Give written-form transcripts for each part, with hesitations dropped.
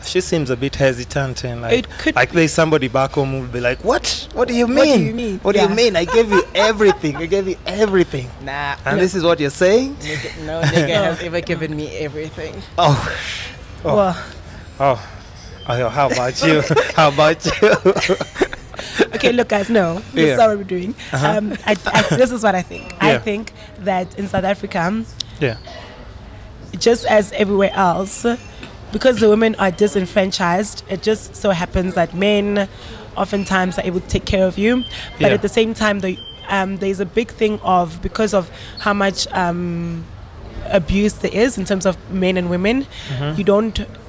She seems a bit hesitant, and like there's somebody back home who will be like, "What? What do you mean? What do you mean? What do you mean? I gave you everything. I gave you everything. Nah. And this is what you're saying? No nigga has ever given me everything. Oh. How about you? How about you? Okay, look, guys. No, this is what we're doing. This is what I think. I think that in South Africa, just as everywhere else, because the women are disenfranchised, it just so happens that men oftentimes are able to take care of you, but at the same time, there's a big thing of, because of how much abuse there is in terms of men and women,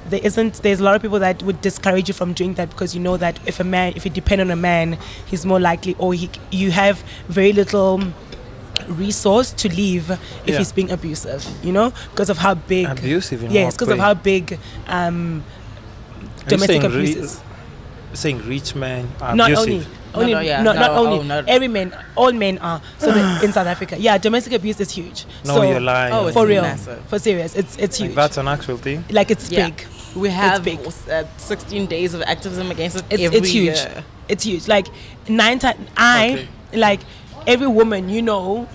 there's a lot of people that would discourage you from doing that, because you know that if you depend on a man, he's more likely, or you have very little resource to leave if he's being abusive, because of how big abusive. Because of how big domestic abuse is. Saying rich men are abusive. All men are. So in South Africa, domestic abuse is huge. No, so, you're lying. Oh, it's for real, massive. for serious, it's huge. That's an actual thing. Like it's big. We have big. 16 days of activism against it it's huge. year. It's huge. Like 9 times. Like every woman,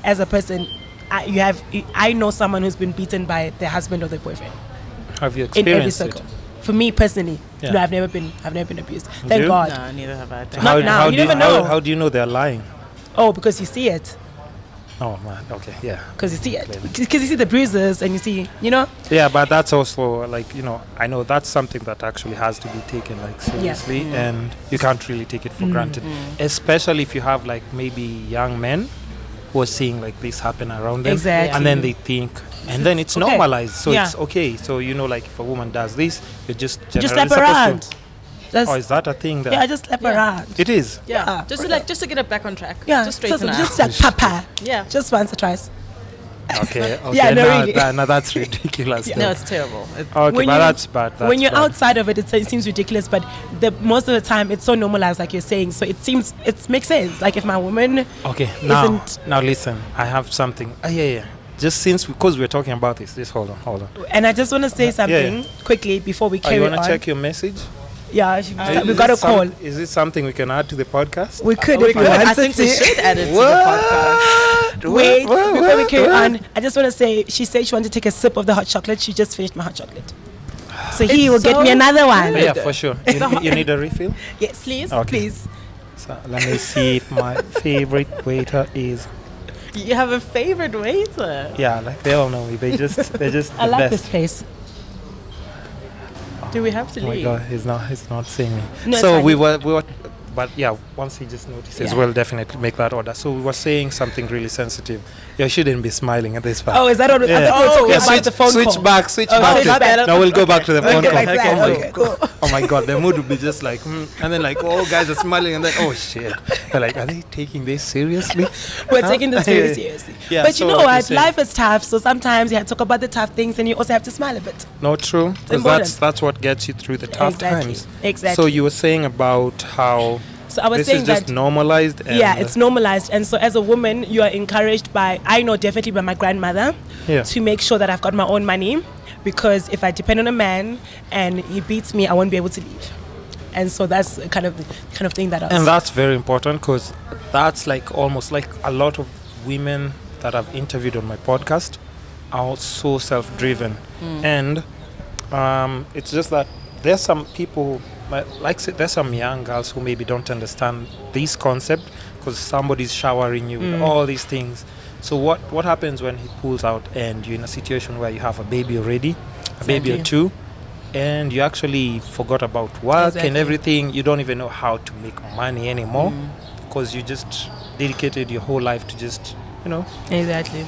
as a person, I know someone who's been beaten by their husband or their boyfriend. Have you In every experienced circle. it? For me personally, no, I've never been abused. Thank God. No, neither have I. Not now. You never know. How do you know they're lying? Oh, because you see it. Oh man, okay, yeah. Because you see it. Because you see the bruises and you see, Yeah, but that's also I know that's something that actually has to be taken seriously, and you can't really take it for granted, especially if you have maybe young men who are seeing this happen around them, and then they think, and then it's normalized, so it's okay. So if a woman does this, you're just slap around. Is that a thing? Just slap around. It is. Yeah, just to get it back on track. Yeah, just straighten out. Just like papa. Yeah, just once or twice. Okay. Really. No, that's ridiculous. No, it's terrible. Okay, but that's bad. When you're outside of it, it seems ridiculous, but most of the time it's so normalized, like you're saying. So it makes sense. Like if my woman. Okay. Now listen. I have something. Just because we're talking about this, just hold on. And I just want to say something quickly before we carry on. You want to check your message? Yeah, we got a call. Is this something we can add to the podcast? We could if we want. I think we should add it to the podcast. Wait, before we carry on, I just want to say, she said she wanted to take a sip of the hot chocolate. She just finished my hot chocolate. So he will get me another one. Yeah, for sure. You need a refill? Yes, please. Okay. Please. So let me see if my favorite waiter is. You have a favorite waiter? Yeah, they all know me. They're just I the like best. this place. Do we have to leave? Oh my God, he's not seeing me. No, so we were, but yeah, once he just notices, we'll definitely make that order. So we were saying something really sensitive. You shouldn't be smiling at this part. Oh, is that what? Yeah. About the phone switch call. back. No, we'll go back to the phone call. Okay, cool. Oh my God, the mood would be just like, and then all guys are smiling, and then oh shit, they're like, are they taking this seriously? We're taking this very seriously. Yeah, but you know what? Life is tough, so sometimes you have to talk about the tough things, and you also have to smile a bit. No, true. Because that's what gets you through the tough times. Exactly. So you were saying about how. So I was this saying is just that normalized. It's normalized, and so as a woman, you are encouraged by, I know definitely by my grandmother, to make sure that I've got my own money, because if I depend on a man and he beats me, I won't be able to leave. And so that's kind of thing that. And that's very important, because that's almost like a lot of women that I've interviewed on my podcast are so self-driven, and it's just that there's some people. There's some young girls who maybe don't understand this concept, because somebody's showering you with all these things. So what happens when he pulls out and you're in a situation where you have a baby already, a baby or two, and you actually forgot about work and everything? You don't even know how to make money anymore, because you just dedicated your whole life to just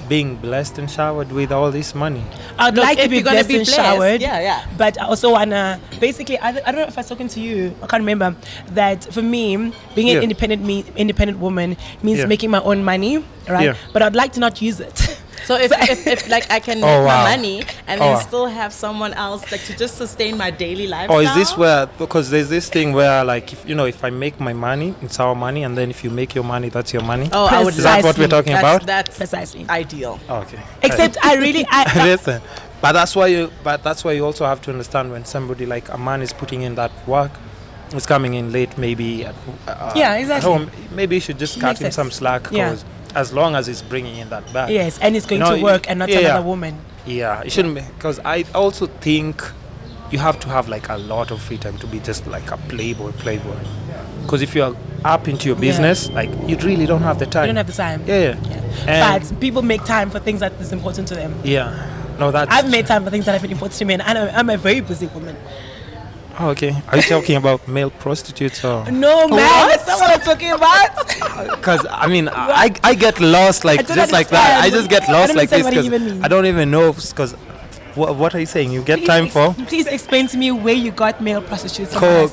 being blessed and showered with all this money. I'd like to be blessed and showered. Yeah. But I also wanna, basically, I don't know if I was talking to you, I can't remember, that for me, being an independent woman means making my own money, right? Yeah. But I'd like to not use it. So if I can make my money and then still have someone else to just sustain my daily lifestyle. Or is this where, because there's this thing where if I make my money, it's our money, and then if you make your money, that's your money. Oh, I would. Is that what we're talking about? That's precisely ideal. Okay. Except I listen. But that's why you also have to understand when somebody like a man is putting in that work, is coming in late, maybe exactly. At home, maybe you should just cut him some slack, because as long as he's bringing in that bag. Yes, and he's going to work and not another woman. Yeah, it shouldn't be, because I also think you have to have like a lot of free time to be just like a playboy. Because if you're up into your business, like you really don't have the time. You don't have the time. Yeah. But people make time for things that is important to them. Yeah. No, I've made time for things that have been important to me, and I'm a very busy woman. Oh, okay. Are you talking about male prostitutes or? No, man. That's not what I'm talking about. Because I mean, I get lost like just like that. I just get lost like this because I don't even know. Because what are you saying? You get time for? Please explain to me where you got male prostitutes. Cool.